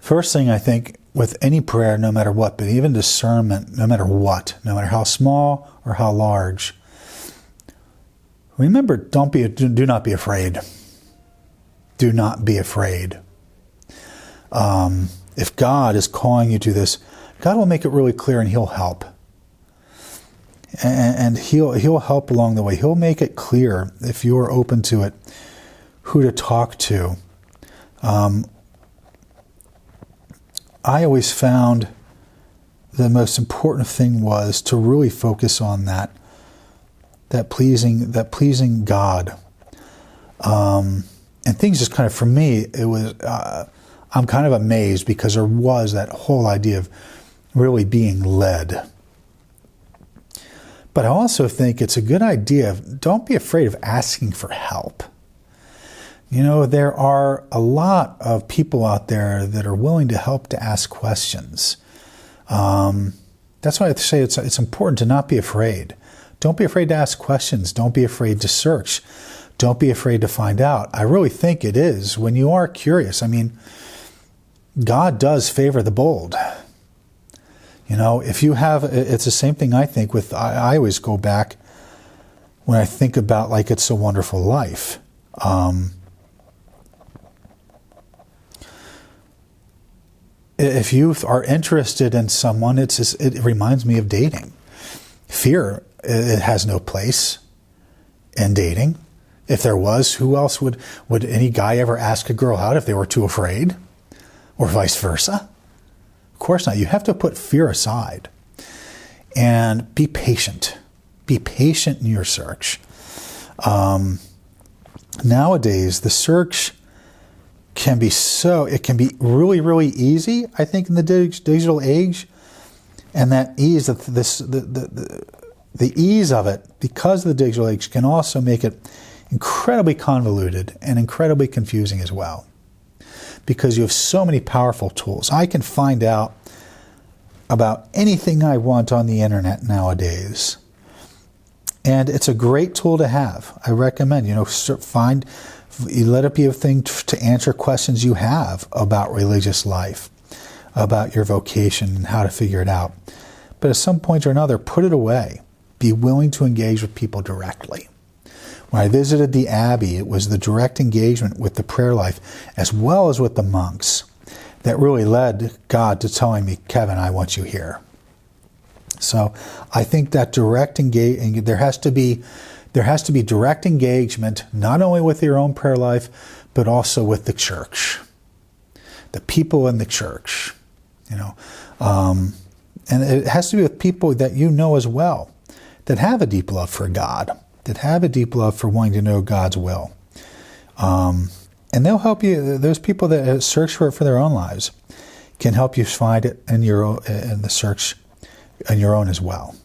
First thing I think with any prayer, no matter what, but even discernment, no matter what, no matter how small or how large, remember, do not be afraid. Do not be afraid. If God is calling you to this, God will make it really clear and He'll help. And He'll help along the way. He'll make it clear, if you're open to it, who to talk to. I always found the most important thing was to really focus on that pleasing God. And things just kind of, for me, it was, I'm kind of amazed because there was that whole idea of really being led. But I also think it's a good idea, don't be afraid of asking for help. You know, there are a lot of people out there that are willing to help to ask questions. That's why I say it's important to not be afraid. Don't be afraid to ask questions. Don't be afraid to search. Don't be afraid to find out. I really think it is when you are curious. I mean, God does favor the bold. You know, if you have, it's the same thing I think with, I always go back when I think about like It's a Wonderful Life. If you are interested in someone, it reminds me of dating. Fear, it has no place in dating. If there was, who else would any guy ever ask a girl out if they were too afraid? Or vice versa? Of course not. You have to put fear aside and be patient. Be patient in your search. Nowadays, the search can be really, really easy, I think, in the digital age. And that ease, the ease of it, because of the digital age, can also make it incredibly convoluted and incredibly confusing as well. Because you have so many powerful tools. I can find out about anything I want on the internet nowadays. And it's a great tool to have. I recommend, let it be a thing to answer questions you have about religious life, about your vocation and how to figure it out. But at some point or another, put it away. Be willing to engage with people directly. When I visited the Abbey, it was the direct engagement with the prayer life, as well as with the monks, that really led God to telling me, Kevin, I want you here. So I think that there has to be direct engagement, not only with your own prayer life, but also with the church, the people in the church, and it has to be with people that you know as well, that have a deep love for God, that have a deep love for wanting to know God's will. And they'll help you. Those people that search for it for their own lives can help you find it in the search on your own as well.